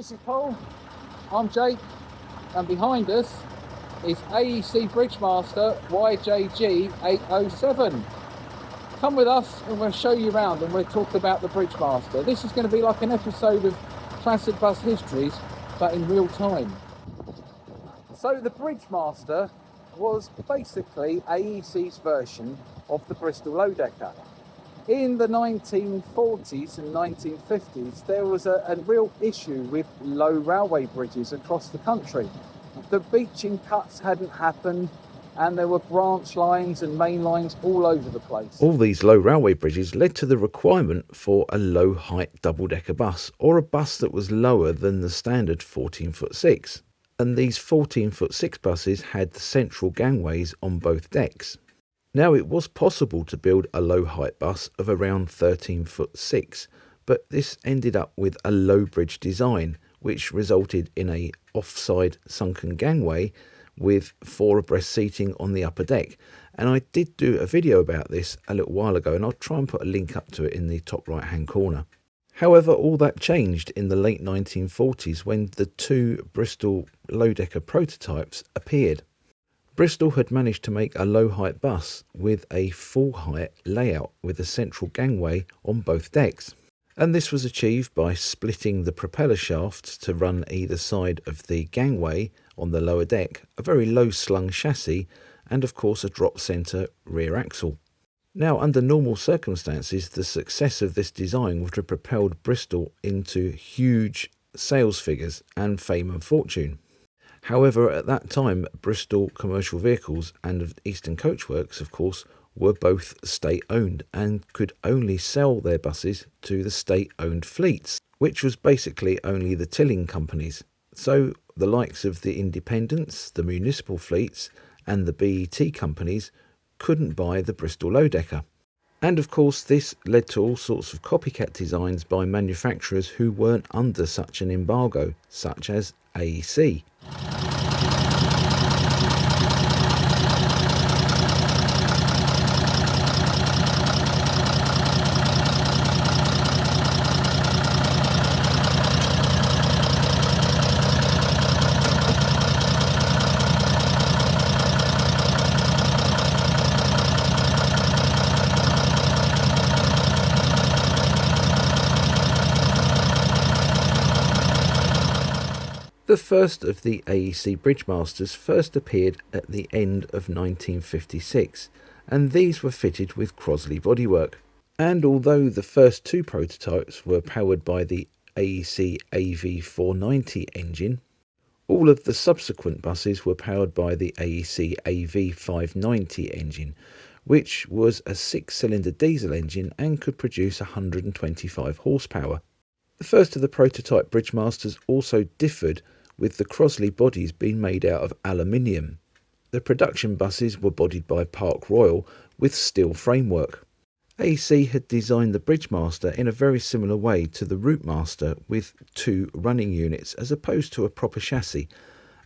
This is Paul, I'm Jake, and behind us is AEC Bridgemaster YJG807. Come with us and we'll show you around and we'll talk about the Bridgemaster. This is going to be like an episode of Classic Bus Histories, but in real time. So the Bridgemaster was basically AEC's version of the Bristol Lodekka. In the 1940s and 1950s, there was a real issue with low railway bridges across the country. The beaching cuts hadn't happened, and there were branch lines and main lines all over the place. All these low railway bridges led to the requirement for a low-height double-decker bus, or a bus that was lower than the standard 14'6". And these 14'6" buses had the central gangways on both decks. Now, it was possible to build a low-height bus of around 13'6", but this ended up with a low bridge design, which resulted in a offside sunken gangway with 4 abreast seating on the upper deck. And I did do a video about this a little while ago, and I'll try and put a link up to it in the top right-hand corner. However, all that changed in the late 1940s when the 2 Bristol Lodekka prototypes appeared. Bristol had managed to make a low-height bus with a full-height layout with a central gangway on both decks. And this was achieved by splitting the propeller shafts to run either side of the gangway on the lower deck, a very low-slung chassis, and of course a drop-centre rear axle. Now, under normal circumstances, the success of this design would have propelled Bristol into huge sales figures and fame and fortune. However, at that time, Bristol Commercial Vehicles and Eastern Coachworks, of course, were both state-owned and could only sell their buses to the state-owned fleets, which was basically only the tilling companies. So the likes of the independents, the municipal fleets and the BET companies couldn't buy the Bristol Lodekka. And of course, this led to all sorts of copycat designs by manufacturers who weren't under such an embargo, such as AEC. The first of the AEC Bridgemasters first appeared at the end of 1956, and these were fitted with Crosley bodywork. And although the first 2 prototypes were powered by the AEC AV490 engine, all of the subsequent buses were powered by the AEC AV590 engine, which was a 6-cylinder diesel engine and could produce 125 horsepower. The first of the prototype Bridgemasters also differed, with the Crosley bodies being made out of aluminium. The production buses were bodied by Park Royal with steel framework. AEC had designed the Bridgemaster in a very similar way to the Routemaster, with 2 running units as opposed to a proper chassis,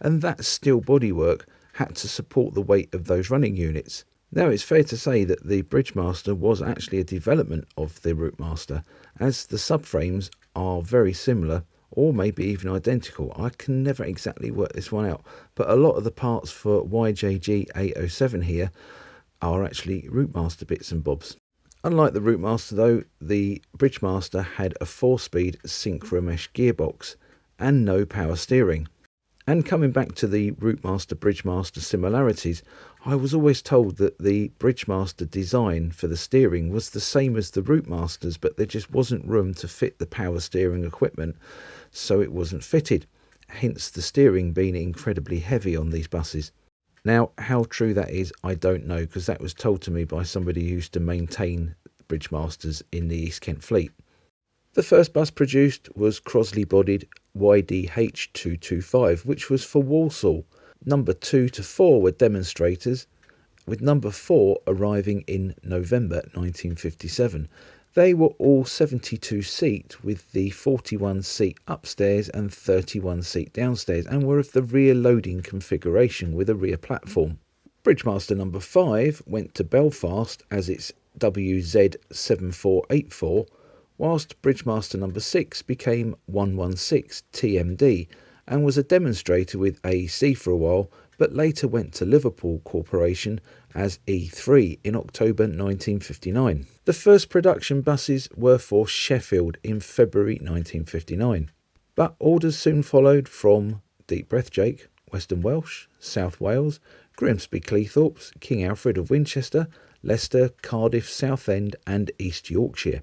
and that steel bodywork had to support the weight of those running units. Now, it's fair to say that the Bridgemaster was actually a development of the Routemaster, as the subframes are very similar, or maybe even identical. I can never exactly work this one out, but a lot of the parts for YJG807 here are actually Routemaster bits and bobs. Unlike the Routemaster though, the Bridgemaster had a 4-speed synchromesh gearbox and no power steering. And coming back to the Routemaster Bridgemaster similarities, I was always told that the Bridgemaster design for the steering was the same as the Routemaster's, but there just wasn't room to fit the power steering equipment, so it wasn't fitted, hence the steering being incredibly heavy on these buses. Now, how true that is, I don't know, because that was told to me by somebody who used to maintain Bridgemasters in the East Kent fleet. The first bus produced was Crosley-bodied YDH225, which was for Walsall. Number 2 to 4 were demonstrators, with number 4 arriving in November 1957. They were all 72-seat, with the 41-seat upstairs and 31-seat downstairs, and were of the rear loading configuration with a rear platform. Bridgemaster number 5 went to Belfast as its WZ7484, whilst Bridgemaster number 6 became 116 TMD and was a demonstrator with AEC for a while, but later went to Liverpool Corporation as E3 in October 1959. The first production buses were for Sheffield in February 1959, but orders soon followed from Deep Breath Jake, Western Welsh, South Wales, Grimsby Cleethorpes, King Alfred of Winchester, Leicester, Cardiff, Southend and East Yorkshire.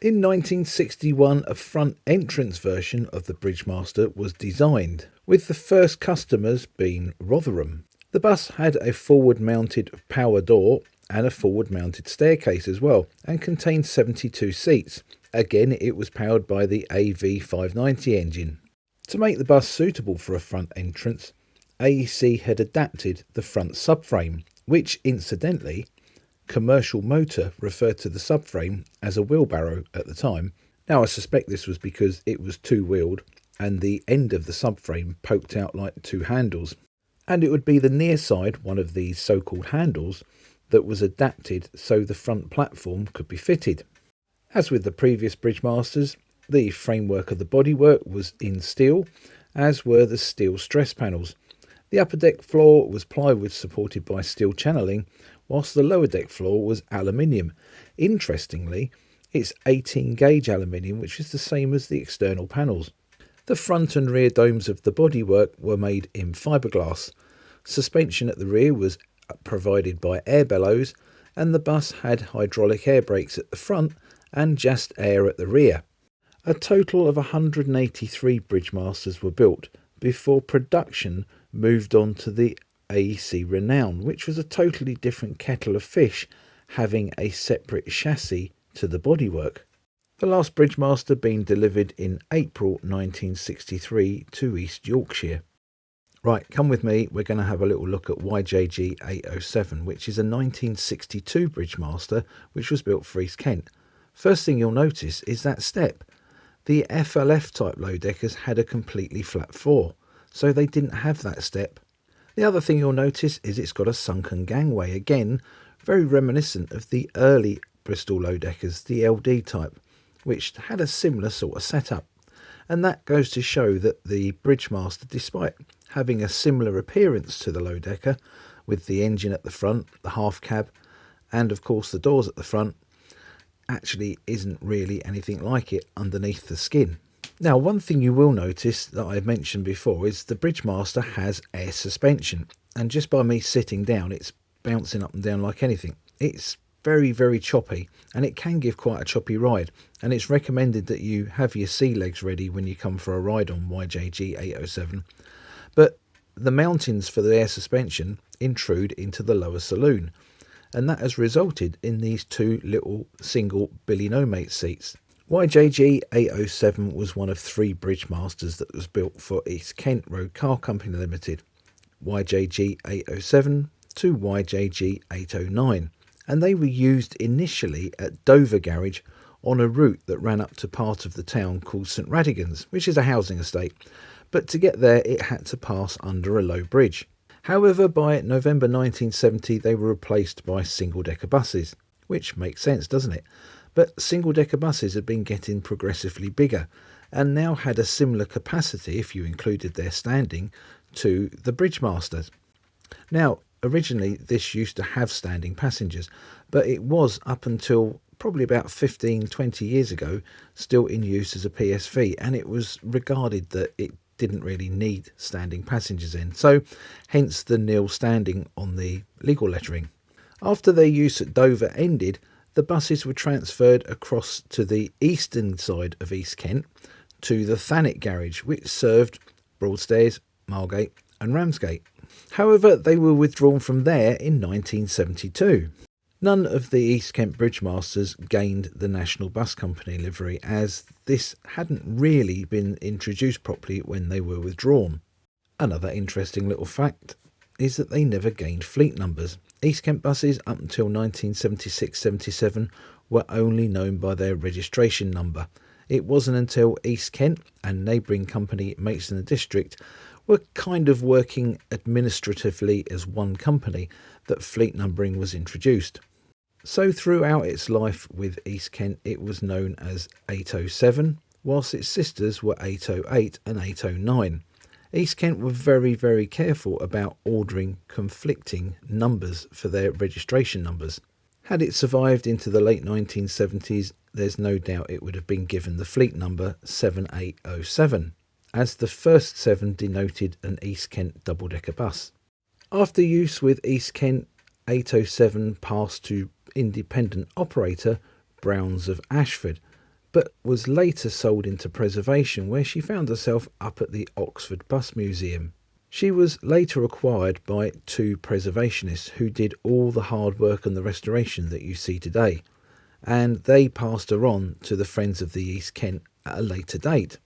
In 1961, a front entrance version of the Bridgemaster was designed, with the first customers being Rotherham. The bus had a forward-mounted power door and a forward-mounted staircase as well, and contained 72 seats. Again, it was powered by the AV590 engine. To make the bus suitable for a front entrance, AEC had adapted the front subframe, which incidentally, Commercial Motor referred to the subframe as a wheelbarrow at the time. Now I suspect this was because it was two-wheeled and the end of the subframe poked out like two handles. And it would be the near side, one of these so-called handles, that was adapted so the front platform could be fitted. As with the previous Bridgemasters, the framework of the bodywork was in steel, as were the steel stress panels. The upper deck floor was plywood supported by steel channeling, whilst the lower deck floor was aluminium. Interestingly, it's 18 gauge aluminium, which is the same as the external panels. The front and rear domes of the bodywork were made in fiberglass. Suspension at the rear was provided by air bellows, and the bus had hydraulic air brakes at the front and just air at the rear. A total of 183 Bridgemasters were built before production moved on to the AEC Renown, which was a totally different kettle of fish, having a separate chassis to the bodywork. The last Bridgemaster being delivered in April 1963 to East Yorkshire. Right, come with me, we're going to have a little look at YJG807, which is a 1962 Bridgemaster which was built for East Kent. First thing you'll notice is that step. The FLF type Lodeckers had a completely flat floor, so they didn't have that step. The other thing you'll notice is it's got a sunken gangway, again very reminiscent of the early Bristol Lodeckers, the LD type, which had a similar sort of setup. And that goes to show that the Bridgemaster, despite having a similar appearance to the Lodekka, with the engine at the front, the half cab, and of course the doors at the front, actually isn't really anything like it underneath the skin. Now, one thing you will notice that I've mentioned before is the Bridgemaster has air suspension, and just by me sitting down it's bouncing up and down like anything. It's very, very choppy, and it can give quite a choppy ride, and it's recommended that you have your sea legs ready when you come for a ride on YJG807. But the mountings for the air suspension intrude into the lower saloon, and that has resulted in these two little single Billy No Mate seats. YJG807 was one of three Bridgemasters that was built for East Kent Road Car Company Limited, YJG807 to YJG809, and they were used initially at Dover Garage on a route that ran up to part of the town called St Radigan's, which is a housing estate, but to get there it had to pass under a low bridge. However, by November 1970 they were replaced by single-decker buses, which makes sense, doesn't it? But single-decker buses had been getting progressively bigger and now had a similar capacity, if you included their standing, to the Bridgemasters. Now, originally this used to have standing passengers, but it was up until probably about 15-20 years ago still in use as a PSV, and it was regarded that it didn't really need standing passengers in, so hence the nil standing on the legal lettering. After their use at Dover ended, the buses were transferred across to the eastern side of East Kent to the Thanet Garage, which served Broadstairs, Margate and Ramsgate. However, they were withdrawn from there in 1972. None of the East Kent Bridgemasters gained the National Bus Company livery, as this hadn't really been introduced properly when they were withdrawn. Another interesting little fact is that they never gained fleet numbers. East Kent buses up until 1976-77 were only known by their registration number. It wasn't until East Kent and neighbouring company Maidstone District were kind of working administratively as one company that fleet numbering was introduced. So throughout its life with East Kent, it was known as 807, whilst its sisters were 808 and 809. East Kent were very, very careful about ordering conflicting numbers for their registration numbers. Had it survived into the late 1970s, there's no doubt it would have been given the fleet number 7807, as the first 7 denoted an East Kent double-decker bus. After use with East Kent, 807 passed to independent operator Browns of Ashford, but was later sold into preservation, where she found herself up at the Oxford Bus Museum. She was later acquired by 2 preservationists who did all the hard work and the restoration that you see today, and they passed her on to the Friends of the East Kent at a later date.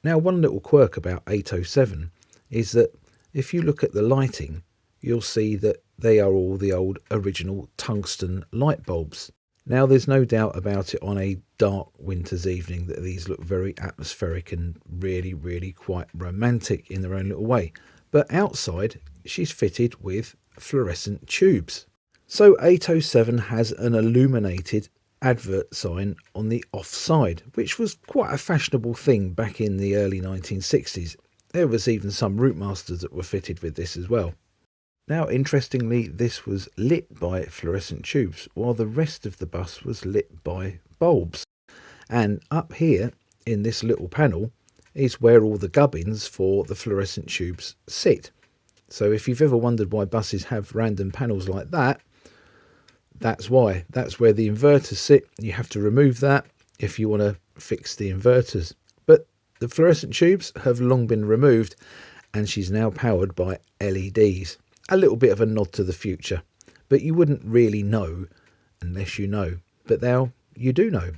Now, one little quirk about 807 is that if you look at the lighting, you'll see that they are all the old original tungsten light bulbs. Now, there's no doubt about it on a dark winter's evening that these look very atmospheric and really, really quite romantic in their own little way. But outside, she's fitted with fluorescent tubes. So 807 has an illuminated advert sign on the offside, which was quite a fashionable thing back in the early 1960s. There was even some Routemasters that were fitted with this as well. Now, interestingly, this was lit by fluorescent tubes, while the rest of the bus was lit by bulbs. And up here, in this little panel, is where all the gubbins for the fluorescent tubes sit. So if you've ever wondered why buses have random panels like that, that's why. That's where the inverters sit. You have to remove that if you want to fix the inverters. But the fluorescent tubes have long been removed, and she's now powered by LEDs. A little bit of a nod to the future, but you wouldn't really know unless you know. But now you do know.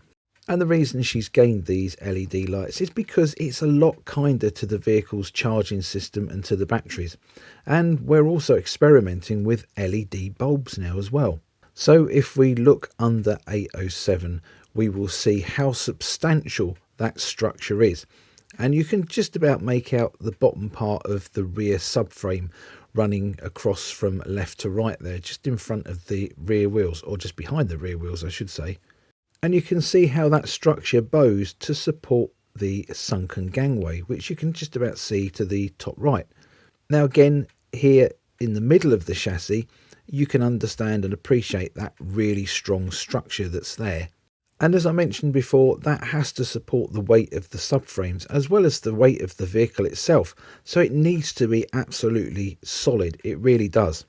And the reason she's gained these LED lights is because it's a lot kinder to the vehicle's charging system and to the batteries. And we're also experimenting with LED bulbs now as well. So if we look under 807, we will see how substantial that structure is. And you can just about make out the bottom part of the rear subframe running across from left to right there, just in front of the rear wheels, or just behind the rear wheels, I should say. And you can see how that structure bows to support the sunken gangway, which you can just about see to the top right. Now again, here in the middle of the chassis, you can understand and appreciate that really strong structure that's there. And as I mentioned before, that has to support the weight of the subframes as well as the weight of the vehicle itself. So it needs to be absolutely solid. It really does.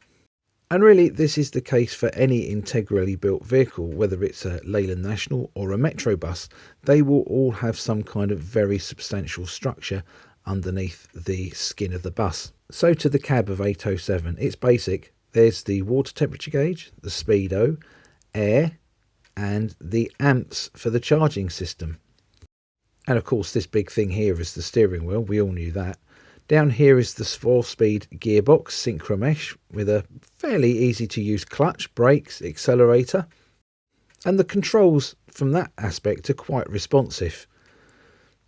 And really, this is the case for any integrally built vehicle, whether it's a Leyland National or a Metro bus. They will all have some kind of very substantial structure underneath the skin of the bus. So to the cab of 807, it's basic. There's the water temperature gauge, the speedo, air, and the amps for the charging system. And of course, this big thing here is the steering wheel. We all knew that. Down here is the 4-speed gearbox synchromesh with a fairly easy to use clutch, brakes, accelerator. And the controls from that aspect are quite responsive.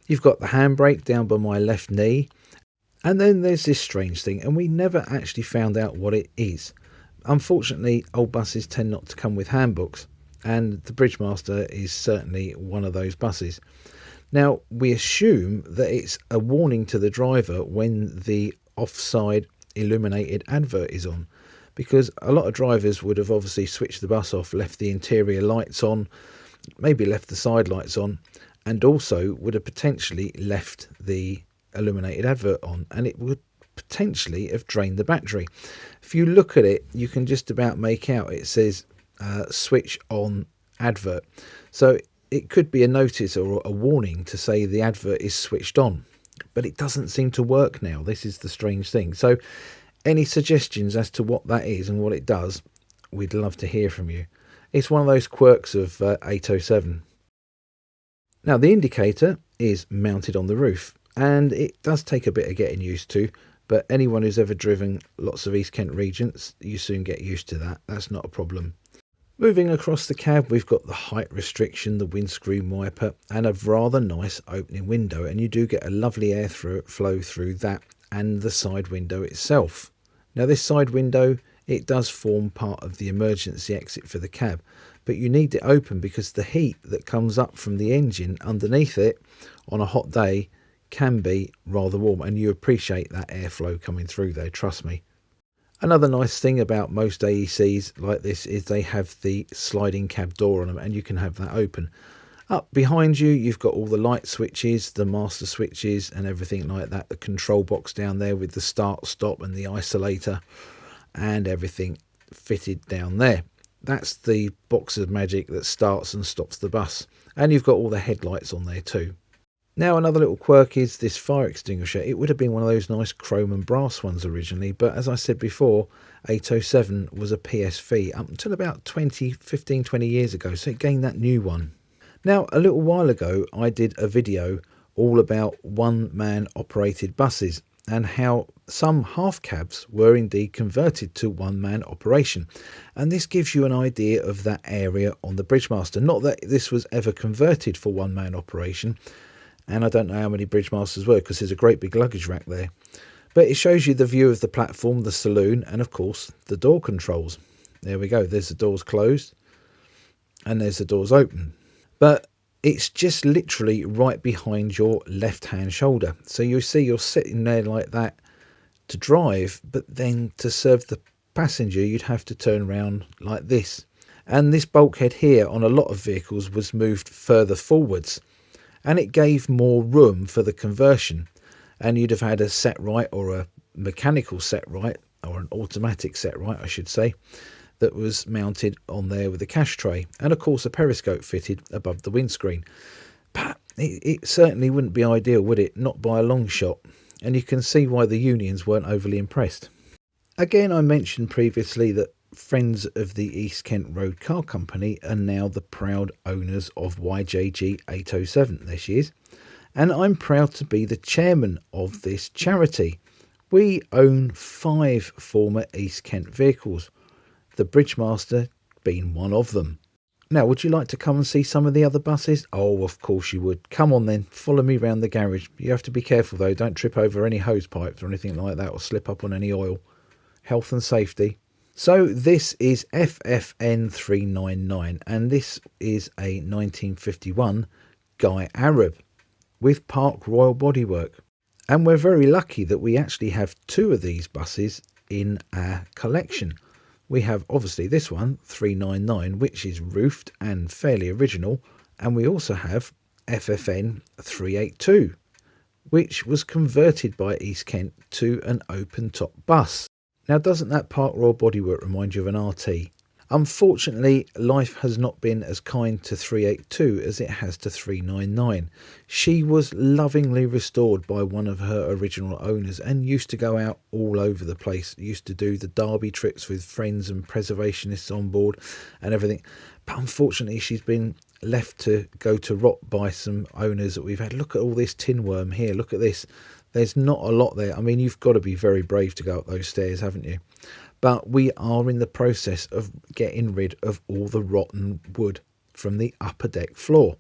You've got the handbrake down by my left knee. And then there's this strange thing, and we never actually found out what it is. Unfortunately, old buses tend not to come with handbooks, and the Bridgemaster is certainly one of those buses. Now, we assume that it's a warning to the driver when the offside illuminated advert is on, because a lot of drivers would have obviously switched the bus off, left the interior lights on, maybe left the side lights on, and also would have potentially left the illuminated advert on, and it would potentially have drained the battery. If you look at it, you can just about make out it says switch on advert. So it could be a notice or a warning to say the advert is switched on, but it doesn't seem to work now. This is the strange thing. So any suggestions as to what that is and what it does, we'd love to hear from you. It's one of those quirks of 807. Now, the indicator is mounted on the roof, and it does take a bit of getting used to, but anyone who's ever driven lots of East Kent Regents, you soon get used to that. That's not a problem. Moving across the cab, we've got the height restriction, the windscreen wiper, and a rather nice opening window, and you do get a lovely airflow through that and the side window itself. Now, this side window it does form part of the emergency exit for the cab, but you need it open because the heat that comes up from the engine underneath it on a hot day can be rather warm, and you appreciate that airflow coming through there, trust me. Another nice thing about most AECs like this is they have the sliding cab door on them, and you can have that open. Up behind you, you've got all the light switches, the master switches and everything like that. The control box down there with the start, stop and the isolator and everything fitted down there. That's the box of magic that starts and stops the bus. And you've got all the headlights on there too. Now another little quirk is this fire extinguisher. It would have been one of those nice chrome and brass ones originally, but as I said before, 807 was a PSV up until about 20 years ago, so it gained that new one. Now, a little while ago, I did a video all about one-man operated buses and how some half cabs were indeed converted to one-man operation. And this gives you an idea of that area on the Bridgemaster. Not that this was ever converted for one-man operation, and I don't know how many Bridgemasters were because there's a great big luggage rack there. But it shows you the view of the platform, the saloon, and of course, the door controls. There we go. There's the doors closed, and there's the doors open. But it's just literally right behind your left-hand shoulder. So you see you're sitting there like that to drive, but then to serve the passenger, you'd have to turn around like this. And this bulkhead here on a lot of vehicles was moved further forwards, and it gave more room for the conversion. And you'd have had a set right or a mechanical set right, or an automatic set right, I should say, that was mounted on there with a cash tray, and of course a periscope fitted above the windscreen. But it certainly wouldn't be ideal, would it? Not by a long shot, and you can see why the unions weren't overly impressed. Again, I mentioned previously that friends of the East Kent Road Car Company are now the proud owners of YJG807. There she is, and I'm proud to be the chairman of this charity. We own 5 former East Kent vehicles, the Bridgemaster being one of them. Now, would you like to come and see some of the other buses? Oh, of course you would. Come on then, follow me round the garage. You have to be careful though, don't trip over any hose pipes or anything like that, or slip up on any oil. Health and safety. So this is FFN 399, and this is a 1951 Guy Arab with Park Royal bodywork. And we're very lucky that we actually have 2 of these buses in our collection. We have obviously this one, 399, which is roofed and fairly original. And we also have FFN 382, which was converted by East Kent to an open top bus. Now, doesn't that Park Royal bodywork remind you of an RT? Unfortunately, life has not been as kind to 382 as it has to 399. She was lovingly restored by one of her original owners and used to go out all over the place. Used to do the Derby trips with friends and preservationists on board and everything. But unfortunately, she's been left to go to rot by some owners that we've had. Look at all this tin worm here. Look at this. There's not a lot there. I mean, you've got to be very brave to go up those stairs, haven't you? But we are in the process of getting rid of all the rotten wood from the upper deck floor.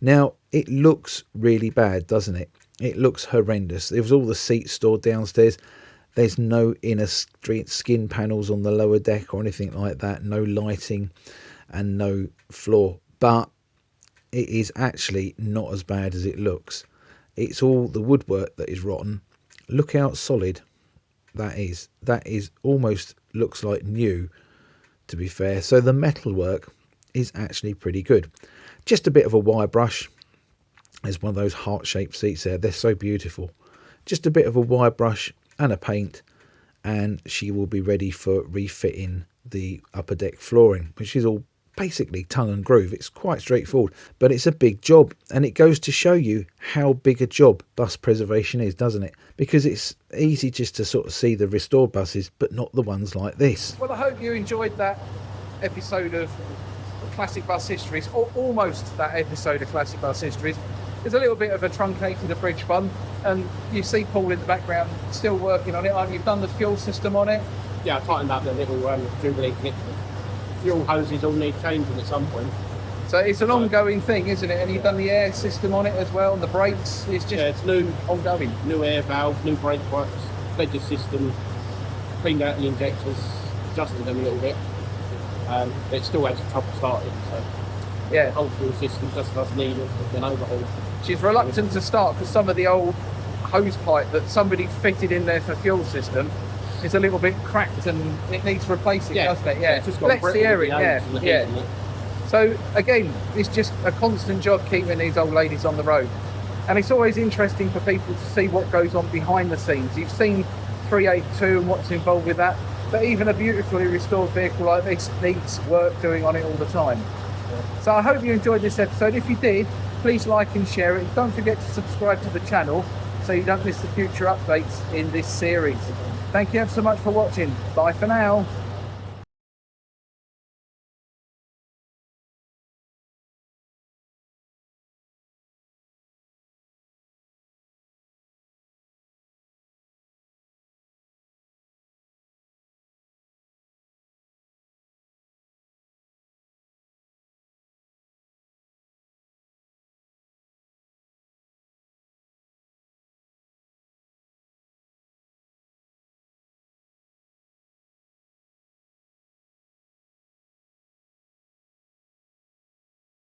Now, it looks really bad, doesn't it? It looks horrendous. There was all the seats stored downstairs. There's no inner skin panels on the lower deck or anything like that. No lighting and no floor. But it is actually not as bad as it looks. It's all the woodwork that is rotten. Look how solid that is almost looks like new, to be fair. So the metalwork is actually pretty good. Just a bit of a wire brush. There's one of those heart-shaped seats there. They're so beautiful. Just a bit of a wire brush and a paint, and she will be ready for refitting the upper deck flooring, which is all basically tongue and groove. It's quite straightforward, but it's a big job, and it goes to show you how big a job bus preservation is, doesn't it? Because it's easy just to sort of see the restored buses, but not the ones like this. Well, I hope you enjoyed that episode of Classic Bus Histories, or almost that episode of Classic Bus Histories. There's a little bit of a truncated bridge one, and you see Paul in the background still working on it. You've done the fuel system on it? Yeah, I tightened up the little dribbling. Fuel hoses all need changing at some point. So it's an ongoing thing, isn't it? And you've done the air system on it as well, and the brakes. It's just it's new, ongoing. New air valve, new brake works, ledger system, cleaned out the injectors. adjusted them a little bit. It still has trouble starting, so Yeah. the whole fuel system just does need an overhaul. She's reluctant to start because some of the old hose pipe that somebody fitted in there for fuel system is a little bit cracked and it needs replacing, doesn't it? Yeah. It's just got Let's brittle the with airing, the yeah. hose and the heat Yeah. in it. So again, it's just a constant job keeping these old ladies on the road. And it's always interesting for people to see what goes on behind the scenes. You've seen 382 and what's involved with that, but even a beautifully restored vehicle like this needs work doing on it all the time. So I hope you enjoyed this episode. If you did, please like and share it. Don't forget to subscribe to the channel so you don't miss the future updates in this series. Thank you ever so much for watching. Bye for now.